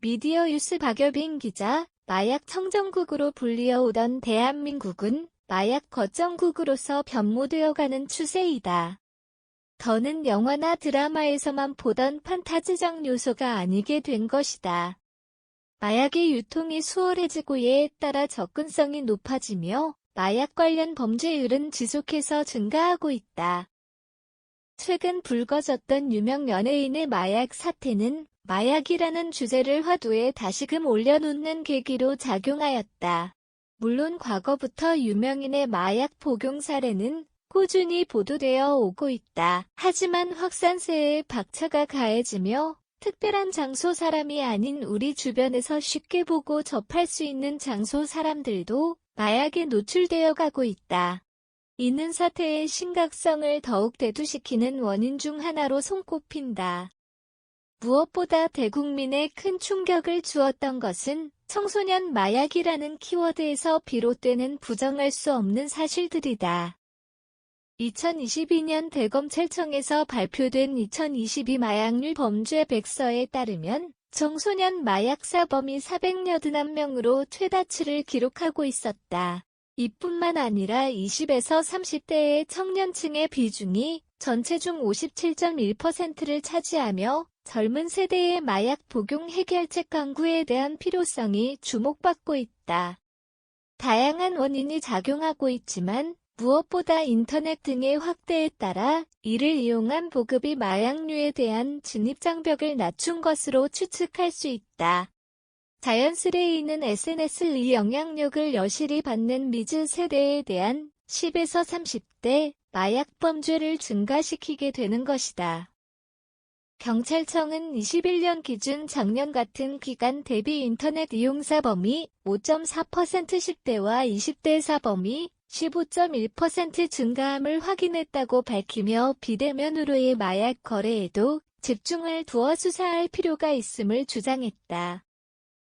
미디어유스 박여빈 기자, 마약 청정국으로 불리어오던 대한민국은 마약 거점국으로서 변모되어가는 추세이다. 더는 영화나 드라마에서만 보던 판타지적 요소가 아니게 된 것이다. 마약의 유통이 수월해지고에 따라 접근성이 높아지며 마약 관련 범죄율은 지속해서 증가하고 있다. 최근 불거졌던 유명 연예인의 마약 사태는 마약이라는 주제를 화두에 다시금 올려놓는 계기로 작용하였다. 물론 과거부터 유명인의 마약 복용 사례는 꾸준히 보도되어 오고 있다. 하지만 확산세에 박차가 가해지며 특별한 장소 사람이 아닌 우리 주변에서 쉽게 보고 접할 수 있는 장소 사람들도 마약에 노출되어 가고 있다. 이는 사태의 심각성을 더욱 대두시키는 원인 중 하나로 손꼽힌다. 무엇보다 대국민에 큰 충격을 주었던 것은 청소년 마약이라는 키워드에서 비롯되는 부정할 수 없는 사실들이다. 2022년 대검찰청에서 발표된 2022 마약류 범죄 백서에 따르면 청소년 마약 사범이 481명으로 최다치를 기록하고 있었다. 이뿐만 아니라 20에서 30대의 청년층의 비중이 전체 중 57.1%를 차지하며 젊은 세대의 마약 복용 해결책 강구에 대한 필요성이 주목받고 있다. 다양한 원인이 작용하고 있지만 무엇보다 인터넷 등의 확대에 따라 이를 이용한 보급이 마약류에 대한 진입장벽을 낮춘 것으로 추측할 수 있다. 자연스레 이는 SNS의 영향력을 여실히 받는 미즈 세대에 대한 10에서 30대 마약 범죄를 증가시키게 되는 것이다. 경찰청은 21년 기준 작년 같은 기간 대비 인터넷 이용 사범이 5.4% 10대와 20대 사범이 15.1% 증가함을 확인했다고 밝히며 비대면으로의 마약 거래에도 집중을 두어 수사할 필요가 있음을 주장했다.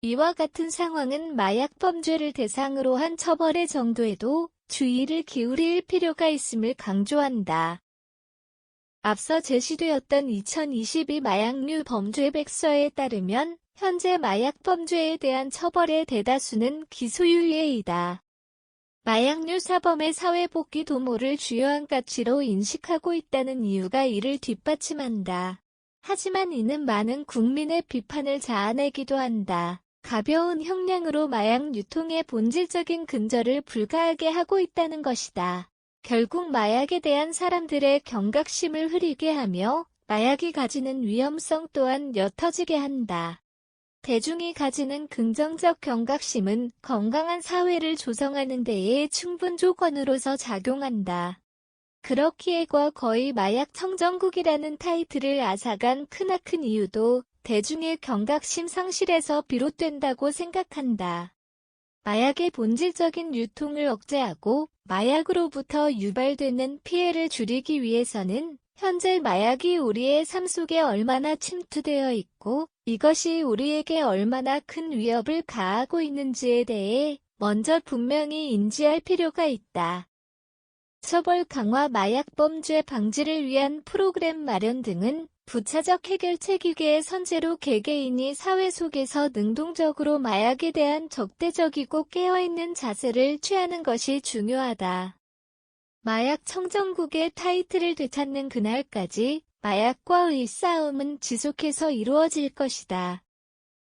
이와 같은 상황은 마약 범죄를 대상으로 한 처벌의 정도에도 주의를 기울일 필요가 있음을 강조한다. 앞서 제시되었던 2022 마약류 범죄 백서에 따르면 현재 마약 범죄에 대한 처벌의 대다수는 기소유예이다. 마약류 사범의 사회복귀 도모를 주요한 가치로 인식하고 있다는 이유가 이를 뒷받침한다. 하지만 이는 많은 국민의 비판을 자아내기도 한다. 가벼운 형량으로 마약 유통의 본질적인 근절을 불가하게 하고 있다는 것이다. 결국 마약에 대한 사람들의 경각심을 흐리게 하며 마약이 가지는 위험성 또한 옅어지게 한다. 대중이 가지는 긍정적 경각심은 건강한 사회를 조성하는 데에 충분 조건으로서 작용한다. 그렇기에 거의 마약 청정국이라는 타이틀을 앗아간 크나큰 이유도 대중의 경각심 상실에서 비롯된다고 생각한다. 마약의 본질적인 유통을 억제하고 마약으로부터 유발되는 피해를 줄이기 위해서는 현재 마약이 우리의 삶 속에 얼마나 침투되어 있고 이것이 우리에게 얼마나 큰 위협을 가하고 있는지에 대해 먼저 분명히 인지할 필요가 있다. 처벌 강화 마약 범죄 방지를 위한 프로그램 마련 등은 부차적 해결책이기에 선제로 개개인이 사회 속에서 능동적으로 마약에 대한 적대적이고 깨어있는 자세를 취하는 것이 중요하다. 마약 청정국의 타이틀을 되찾는 그날까지 마약과의 싸움은 지속해서 이루어질 것이다.